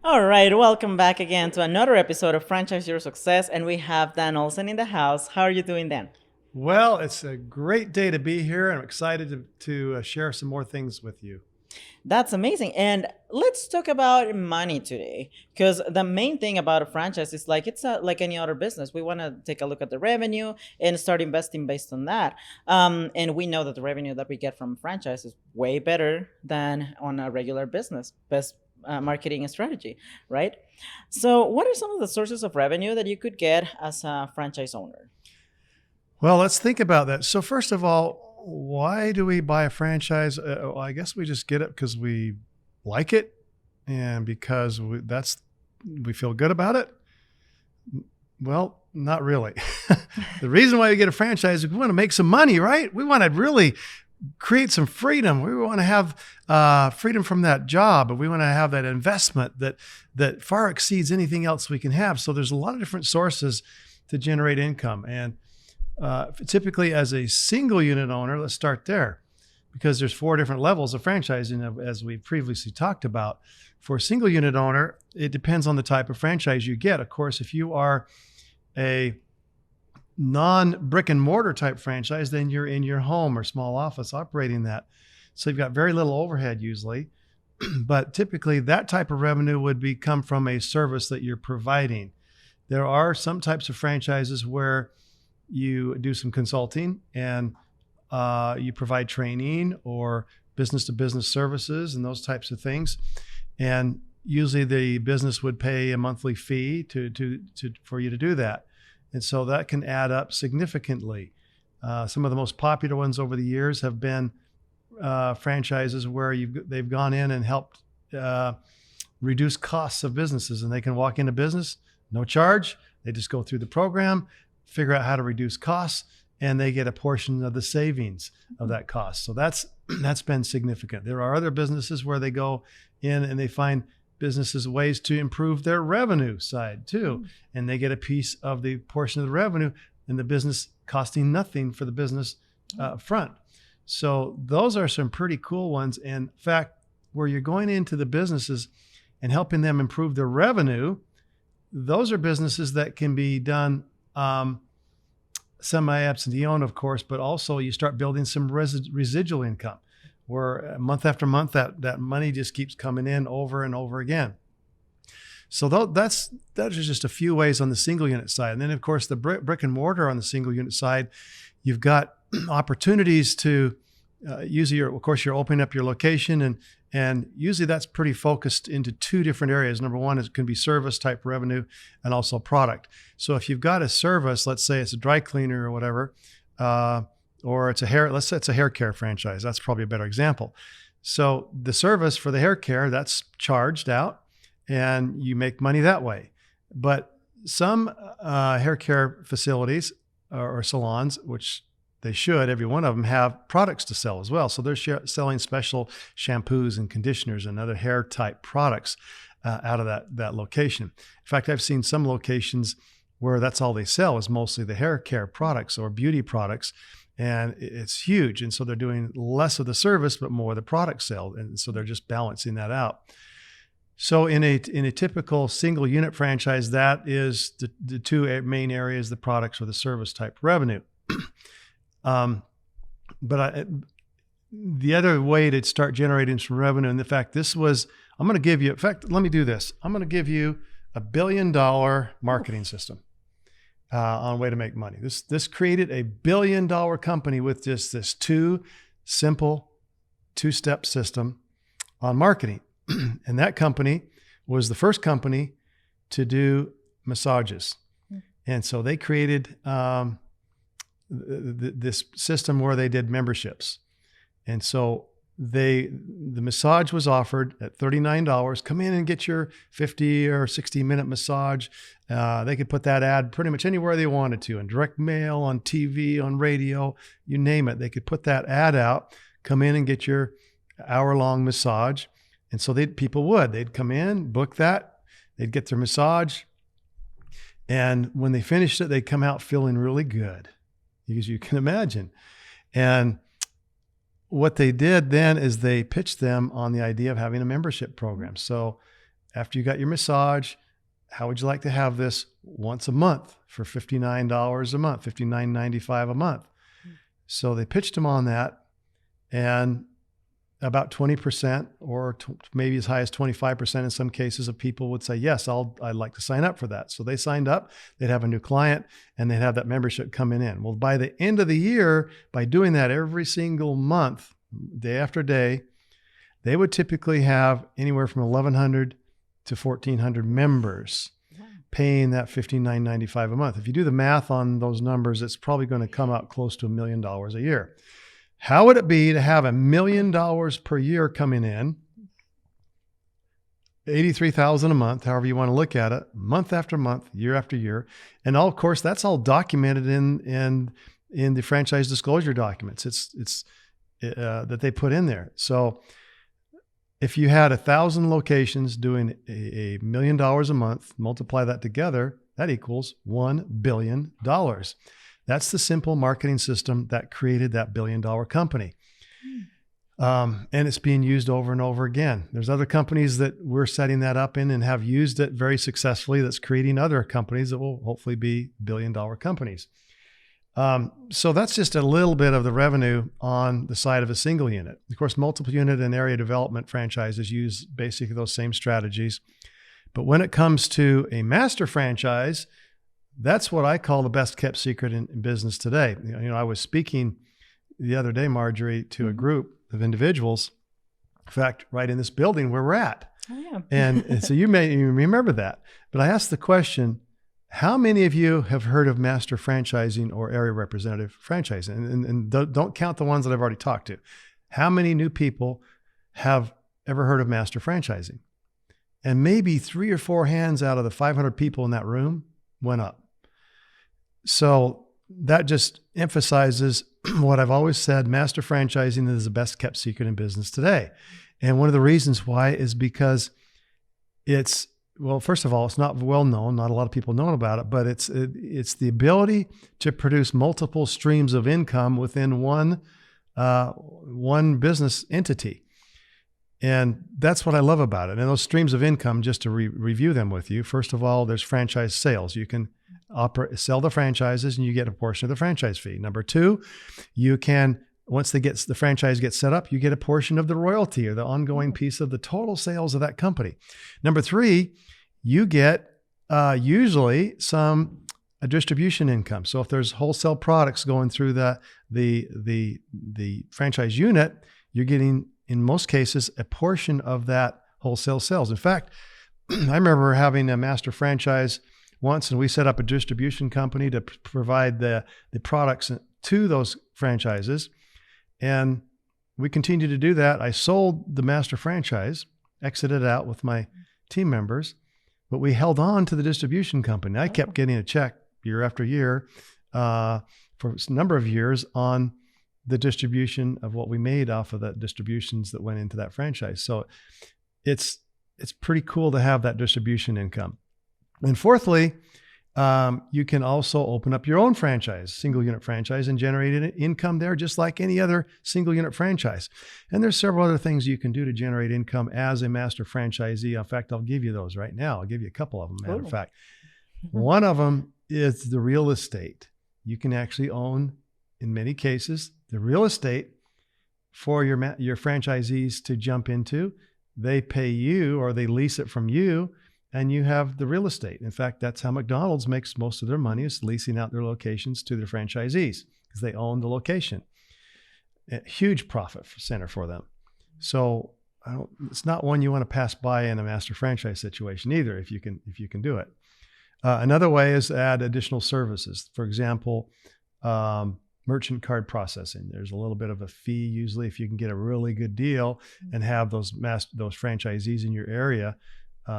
All right, welcome back again to another episode of Franchise Your Success, and we have Dan Olsen in the house. How are you doing, Dan? Well, it's a great day to be here. I'm excited to share some more things with you. That's amazing. And let's talk about money today, because the main thing about a franchise is like it's like any other business. We want to take a look at the revenue and start investing based on that. And we know that the revenue that we get from franchise is way better than on a regular business. Best marketing strategy, right? So, what are some of the sources of revenue that you could get as a franchise owner? Well, let's think about that. So, first of all, why do we buy a franchise? Well, I guess we just get it because we like it and because we feel good about it. Well, not really. The reason why we get a franchise is we want to make some money, right? We want to really create some freedom. We want to have freedom from that job, and we want to have that investment that far exceeds anything else we can have. So there's a lot of different sources to generate income, and typically as a single unit owner, let's start there, because there's 4 different levels of franchising, as we previously talked about. For a single unit owner, it depends on the type of franchise you get. Of course, if you are a non-brick and mortar type franchise, then you're in your home or small office operating that. So you've got very little overhead usually, but typically that type of revenue would come from a service that you're providing. There are some types of franchises where you do some consulting and you provide training or business to business services and those types of things. And usually the business would pay a monthly fee for you to do that. And so that can add up significantly. Some of the most popular ones over the years have been franchises where they've gone in and helped reduce costs of businesses, and they can walk into business, no charge. They just go through the program, figure out how to reduce costs, and they get a portion of the savings of that cost. So that's been significant. There are other businesses where they go in and they find businesses ways to improve their revenue side too, and they get a piece of the portion of the revenue, and the business costing nothing for the business front. So those are some pretty cool ones. And in fact, where you're going into the businesses and helping them improve their revenue, those are businesses that can be done semi-absentee owned, of course, but also you start building some residual income, where month after month that money just keeps coming in over and over again. So that's just a few ways on the single unit side. And then, of course, the brick and mortar on the single unit side, you've got opportunities to usually, of course, you're opening up your location, and usually that's pretty focused into 2 different areas. Number one is it can be service type revenue and also product. So if you've got a service, let's say it's a dry cleaner or whatever, or let's say it's a hair care franchise. That's probably a better example. So the service for the hair care, that's charged out and you make money that way. But some hair care facilities or salons, which they should, every one of them, have products to sell as well. So they're selling special shampoos and conditioners and other hair type products out of that location. In fact, I've seen some locations where that's all they sell is mostly the hair care products or beauty products. And it's huge. And so they're doing less of the service, but more of the product sale. And so they're just balancing that out. So in a typical single unit franchise, that is the 2 main areas, the products or the service type revenue. But the other way to start generating some revenue, and in fact, I'm going to give you, in fact, let me do this. I'm going to give you $1 billion marketing system. On a way to make money. This created a $1 billion company with just this simple 2-step system on marketing. And that company was the first company to do massages. And so they created this system where they did memberships. And so the massage was offered at $39. Come in and get your 50 or 60 minute massage. They could put that ad pretty much anywhere they wanted to, in direct mail, on TV, on radio, you name it. They could put that ad out, come in and get your hour-long massage. And so they'd come in, book that, they'd get their massage. And when they finished it, they'd come out feeling really good, as you can imagine. And what they did then is they pitched them on the idea of having a membership program. So after you got your massage, how would you like to have this once a month for $59 a month, $59.95 a month? So they pitched him on that, and about 20% or maybe as high as 25% in some cases of people would say, yes, I'd like to sign up for that. So they signed up, they'd have a new client, and they'd have that membership coming in. Well, by the end of the year, by doing that every single month, day after day, they would typically have anywhere from 1,100 to 1,400 members paying that $59.95 a month. If you do the math on those numbers, it's probably going to come out close to $1 million a year. How would it be to have $1 million per year coming in, 83,000 a month, however you want to look at it, month after month, year after year, and all, of course, that's all documented in the franchise disclosure documents. It's that they put in there. So if you had 1,000 locations doing $1 million a month, multiply that together, that equals $1 billion. That's the simple marketing system that created that $1 billion company. And it's being used over and over again. There's other companies that we're setting that up in and have used it very successfully, that's creating other companies that will hopefully be $1 billion companies. So that's just a little bit of the revenue on the side of a single unit. Of course, multiple unit and area development franchises use basically those same strategies. But when it comes to a master franchise, that's what I call the best kept secret in business today. I was speaking the other day, Marjorie, to a group of individuals, in fact, right in this building where we're at. Oh, yeah. And so you remember that. But I asked the question, how many of you have heard of master franchising or area representative franchising? And don't count the ones that I've already talked to. How many new people have ever heard of master franchising? And maybe 3 or 4 hands out of the 500 people in that room went up. So that just emphasizes what I've always said, master franchising is the best kept secret in business today. And one of the reasons why is because well, first of all, it's not well known. Not a lot of people know about it, but it's the ability to produce multiple streams of income within one business entity. And that's what I love about it. And those streams of income, just to review them with you, first of all, there's franchise sales. You can sell the franchises and you get a portion of the franchise fee. Number 2, you can, once the franchise gets set up, you get a portion of the royalty or the ongoing piece of the total sales of that company. Number 3, you get usually a distribution income. So if there's wholesale products going through the franchise unit, you're getting, in most cases, a portion of that wholesale sales. In fact, I remember having a master franchise once, and we set up a distribution company to provide the products to those franchises. And we continued to do that. I sold the master franchise, exited out with my team members, but we held on to the distribution company. I kept getting a check year after year for a number of years on the distribution of what we made off of that distributions that went into that franchise. So it's pretty cool to have that distribution income. And fourthly, you can also open up your own franchise, single unit franchise, and generate an income there just like any other single unit franchise. And there's several other things you can do to generate income as a master franchisee. In fact, I'll give you those right now. I'll give you a couple of them, matter of fact. One of them is the real estate. You can actually own, in many cases, the real estate for your franchisees to jump into. They pay you or they lease it from you, and you have the real estate. In fact, that's how McDonald's makes most of their money, is leasing out their locations to their franchisees because they own the location. A huge profit center for them. So it's not one you want to pass by in a master franchise situation either, if you can do it. Another way is to add additional services. For example, merchant card processing. There's a little bit of a fee usually if you can get a really good deal and have those franchisees in your area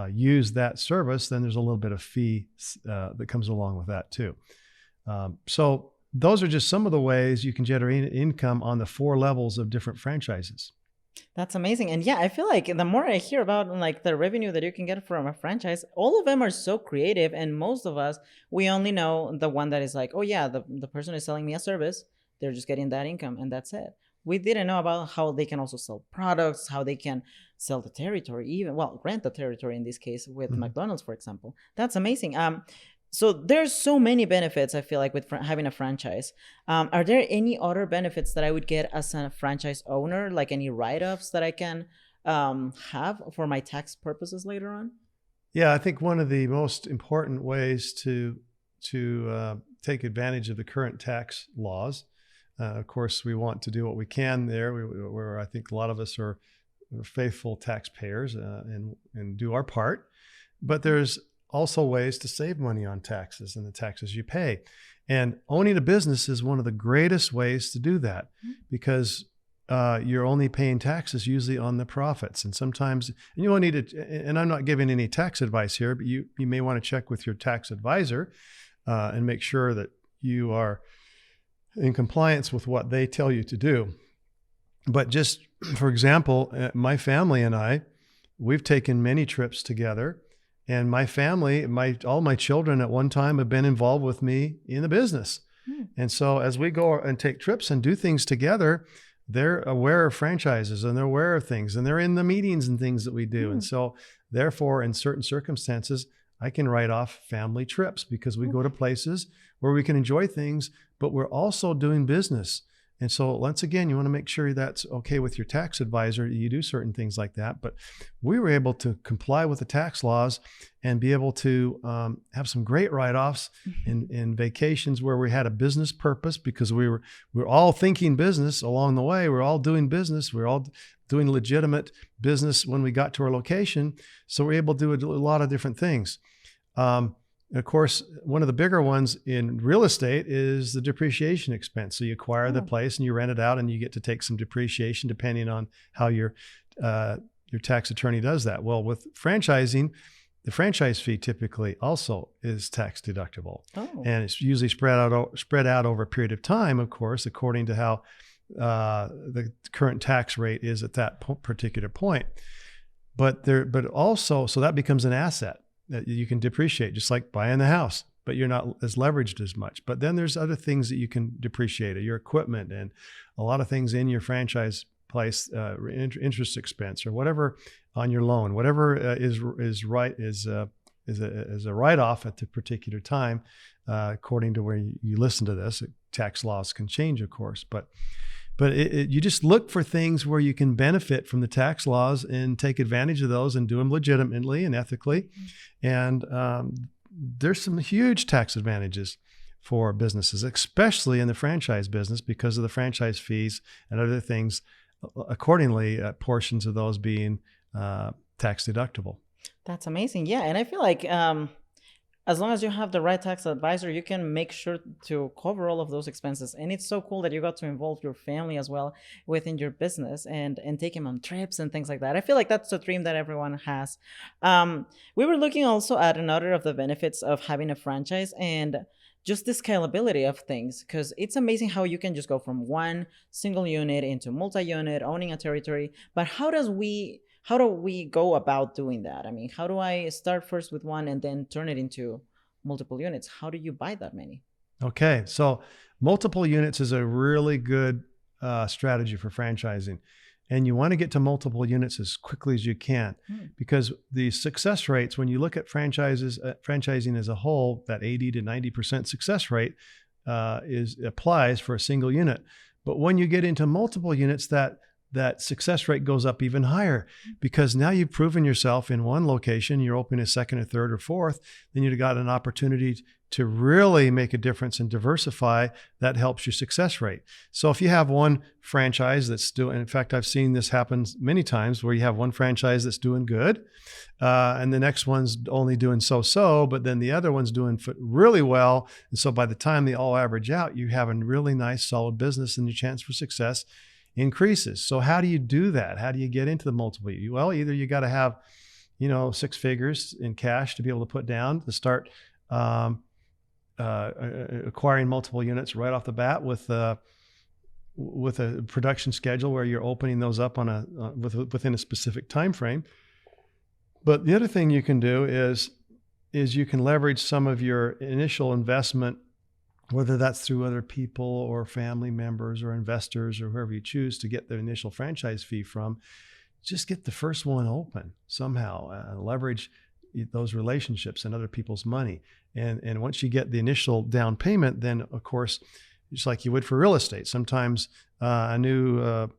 use that service, then there's a little bit of fee that comes along with that too. So those are just some of the ways you can generate income on the 4 levels of different franchises. That's amazing. And yeah, I feel like the more I hear about like the revenue that you can get from a franchise, all of them are so creative. And most of us, we only know the one that is like, oh yeah, the person is selling me a service. They're just getting that income and that's it. We didn't know about how they can also sell products, how they can sell the territory, even, well, rent the territory in this case with Mhm. McDonald's, for example. That's amazing. So there's so many benefits, I feel like, with having a franchise. Are there any other benefits that I would get as a franchise owner, like any write-offs that I can have for my tax purposes later on? Yeah, I think one of the most important ways to take advantage of the current tax laws. Of course, we want to do what we can there. Where I think a lot of us are faithful taxpayers and do our part. But there's also ways to save money on taxes and the taxes you pay. And owning a business is one of the greatest ways to do that because you're only paying taxes usually on the profits. And sometimes, and you won't need it, and I'm not giving any tax advice here, but you may want to check with your tax advisor and make sure that you are in compliance with what they tell you to do. But just for example, my family and I, we've taken many trips together, and my family, all my children at one time have been involved with me in the business. And so as we go and take trips and do things together, they're aware of franchises and they're aware of things and they're in the meetings and things that we do. And so therefore, in certain circumstances, I can write off family trips because we go to places where we can enjoy things, but we're also doing business. And so once again, you want to make sure that's okay with your tax advisor. You do certain things like that. But we were able to comply with the tax laws and be able to have some great write-offs in vacations where we had a business purpose because we were all thinking business along the way. We're all doing business. We're all doing legitimate business when we got to our location. So we're able to do a lot of different things. Of course, one of the bigger ones in real estate is the depreciation expense. So you acquire the place and you rent it out and you get to take some depreciation depending on how your tax attorney does that. Well, with franchising, the franchise fee typically also is tax deductible. And it's usually spread out over a period of time, of course, according to how the current tax rate is at that particular point. But also, so that becomes an asset that you can depreciate, just like buying the house, but you're not as leveraged as much. But then there's other things that you can depreciate, your equipment and a lot of things in your franchise place, interest expense or whatever on your loan, whatever is a write-off at the particular time, according to where you listen to this. Tax laws can change, of course, but you just look for things where you can benefit from the tax laws and take advantage of those and do them legitimately and ethically. And there's some huge tax advantages for businesses, especially in the franchise business because of the franchise fees and other things. Accordingly, portions of those being tax deductible. That's amazing. Yeah. And I feel like as long as you have the right tax advisor, you can make sure to cover all of those expenses. And it's so cool that you got to involve your family as well within your business and take them on trips and things like that. I feel like that's the dream that everyone has. We were looking also at another of the benefits of having a franchise and just the scalability of things, because it's amazing how you can just go from one single unit into multi-unit, owning a territory. But how do we go about doing that? I mean, how do I start first with one and then turn it into multiple units? How do you buy that many? Okay, so multiple units is a really good strategy for franchising. And you want to get to multiple units as quickly as you can because the success rates, when you look at franchising as a whole, that 80 to 90% success rate applies for a single unit. But when you get into multiple units, that success rate goes up even higher because now you've proven yourself in one location, you're opening a second or third or fourth, then you've got an opportunity to really make a difference and diversify. That helps your success rate. So if you have one franchise that's doing, in fact, I've seen this happen many times where you have one franchise that's doing good and the next one's only doing so-so, but then the other one's doing really well. And so by the time they all average out, you have a really nice, solid business and your chance for success increases. So how do you do that? How do you get into the multiple? Well, either you got to have, 6 figures in cash to be able to put down to start acquiring multiple units right off the bat with a production schedule where you're opening those up within a specific time frame. But the other thing you can do is you can leverage some of your initial investment, whether that's through other people or family members or investors or whoever you choose to get the initial franchise fee from, just get the first one open somehow, leverage those relationships and other people's money. And once you get the initial down payment, then of course, just like you would for real estate, sometimes a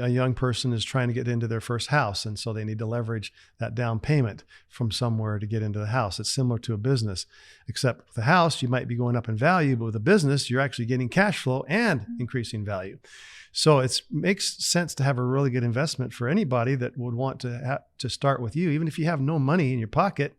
young person is trying to get into their first house, and so they need to leverage that down payment from somewhere to get into the house. It's similar to a business, except with the house, you might be going up in value, but with a business, you're actually getting cash flow and increasing value. So it makes sense to have a really good investment for anybody that would want to start with you. Even if you have no money in your pocket,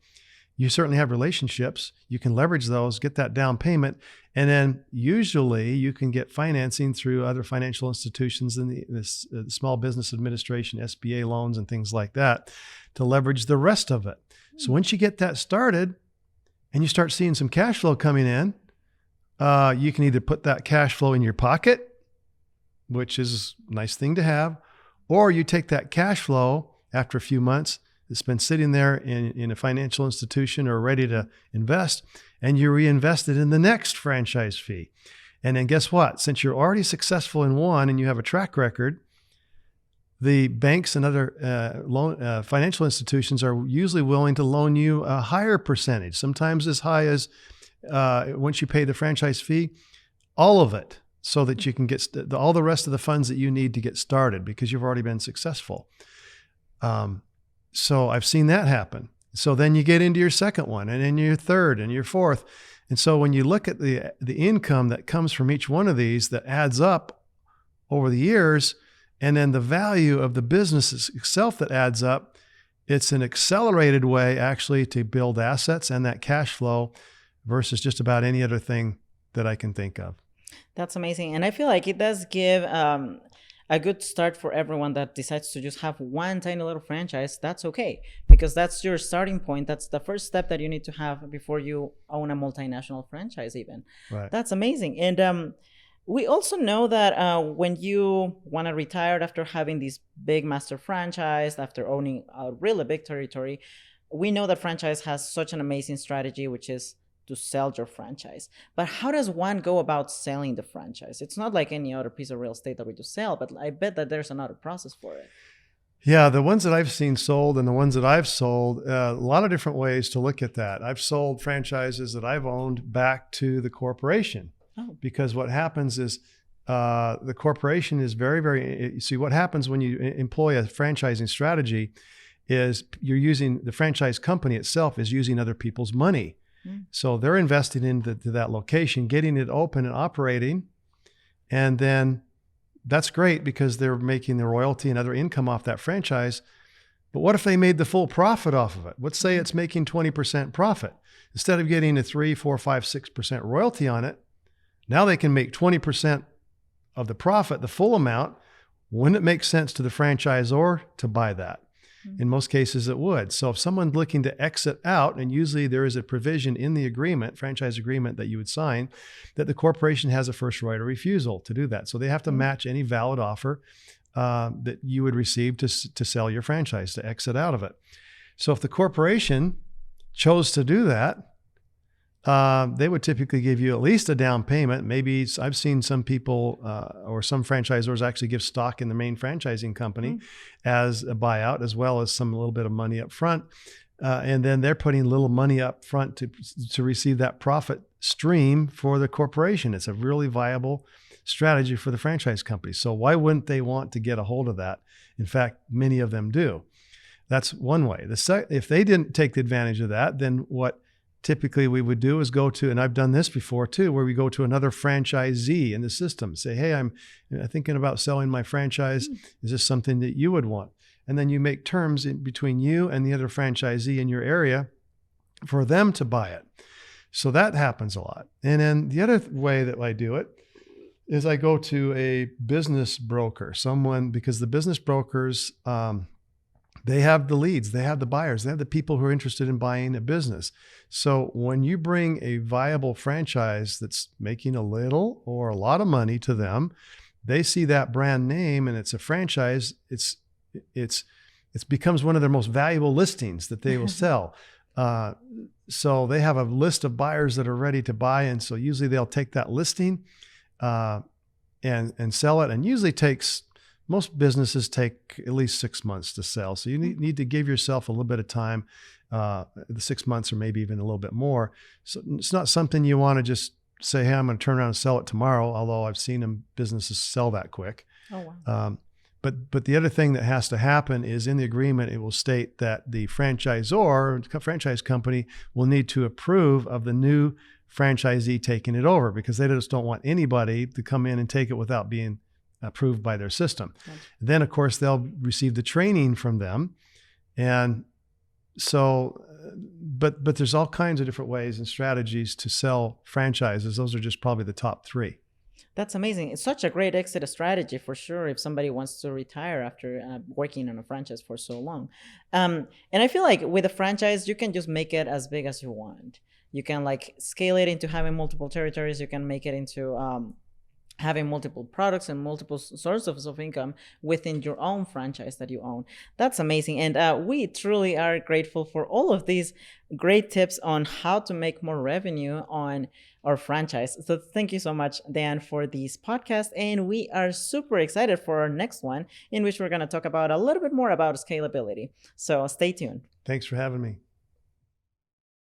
you certainly have relationships. You can leverage those, get that down payment, and then usually you can get financing through other financial institutions in the Small Business Administration, SBA loans and things like that to leverage the rest of it. So once you get that started and you start seeing some cash flow coming in, you can either put that cash flow in your pocket, which is a nice thing to have, or you take that cash flow after a few months that's been sitting there in a financial institution or ready to invest, and you reinvest it in the next franchise fee. And then guess what? Since you're already successful in one and you have a track record, the banks and other financial institutions are usually willing to loan you a higher percentage, sometimes as high as, once you pay the franchise fee, all of it, so that you can get all the rest of the funds that you need to get started because you've already been successful. So I've seen that happen. So then you get into your second one, and then your third and your fourth. And so when you look at the income that comes from each one of these that adds up over the years, and then the value of the business itself that adds up, it's an accelerated way actually to build assets and that cash flow versus just about any other thing that I can think of. That's amazing. And I feel like it does give a good start for everyone that decides to just have one tiny little franchise. That's okay, because that's your starting point. That's the first step that you need to have before you own a multinational franchise even. Right. That's amazing. And we also know that when you want to retire after having this big master franchise, after owning a really big territory, we know that franchise has such an amazing strategy, which is to sell your franchise. But how does one go about selling the franchise? It's not like any other piece of real estate that we do sell, but I bet that there's another process for it. Yeah, the ones that I've seen sold and the ones that I've sold, a lot of different ways to look at that. I've sold franchises that I've owned back to the corporation. Oh. Because what happens is the corporation is you see what happens when you employ a franchising strategy is you're using, the franchise company itself is using other people's money. So they're investing into that location, getting it open and operating. And then that's great because they're making the royalty and other income off that franchise. But what if they made the full profit off of it? Let's say it's making 20% profit. Instead of getting a 3, 4, 5, 6% royalty on it, now they can make 20% of the profit, the full amount. Wouldn't it make sense to the franchisor to buy that? In most cases, it would. So if someone's looking to exit out, and usually there is a provision in the agreement, franchise agreement that you would sign, that the corporation has a first right of refusal to do that. So they have to match any valid offer that you would receive to sell your franchise, to exit out of it. So if the corporation chose to do that, they would typically give you at least a down payment. Maybe I've seen some people or some franchisors actually give stock in the main franchising company as a buyout, as well as a little bit of money up front. And then they're putting little money up front to receive that profit stream for the corporation. It's a really viable strategy for the franchise company. So why wouldn't they want to get a hold of that? In fact, many of them do. That's one way. If they didn't take the advantage of that, then what typically we would do is go to, and I've done this before too, where we go to another franchisee in the system, say, hey, I'm thinking about selling my franchise. Is this something that you would want? And then you make terms between you and the other franchisee in your area for them to buy it. So that happens a lot. And then the other way that I do it is I go to a business broker, because the business brokers, they have the leads, they have the buyers, they have the people who are interested in buying a business. So when you bring a viable franchise that's making a little or a lot of money to them, they see that brand name and it's a franchise, it becomes one of their most valuable listings that they will sell. So they have a list of buyers that are ready to buy. And so usually they'll take that listing and sell it, and usually takes most businesses take at least 6 months to sell. So you need to give yourself a little bit of time, the 6 months or maybe even a little bit more. So it's not something you want to just say, hey, I'm going to turn around and sell it tomorrow, although I've seen them businesses sell that quick. Oh, wow. But the other thing that has to happen is in the agreement, it will state that the franchisor, franchise company, will need to approve of the new franchisee taking it over, because they just don't want anybody to come in and take it without being approved by their system. Gotcha. Then, of course, they'll receive the training from them. And so, but there's all kinds of different ways and strategies to sell franchises. Those are just probably the top three. That's amazing. It's such a great exit strategy for sure if somebody wants to retire after working on a franchise for so long. And I feel like with a franchise, you can just make it as big as you want. You can like scale it into having multiple territories. You can make it into having multiple products and multiple sources of income within your own franchise that you own. That's amazing. And we truly are grateful for all of these great tips on how to make more revenue on our franchise. So thank you so much, Dan, for this podcast. And we are super excited for our next one, in which we're going to talk about a little bit more about scalability. So stay tuned. Thanks for having me.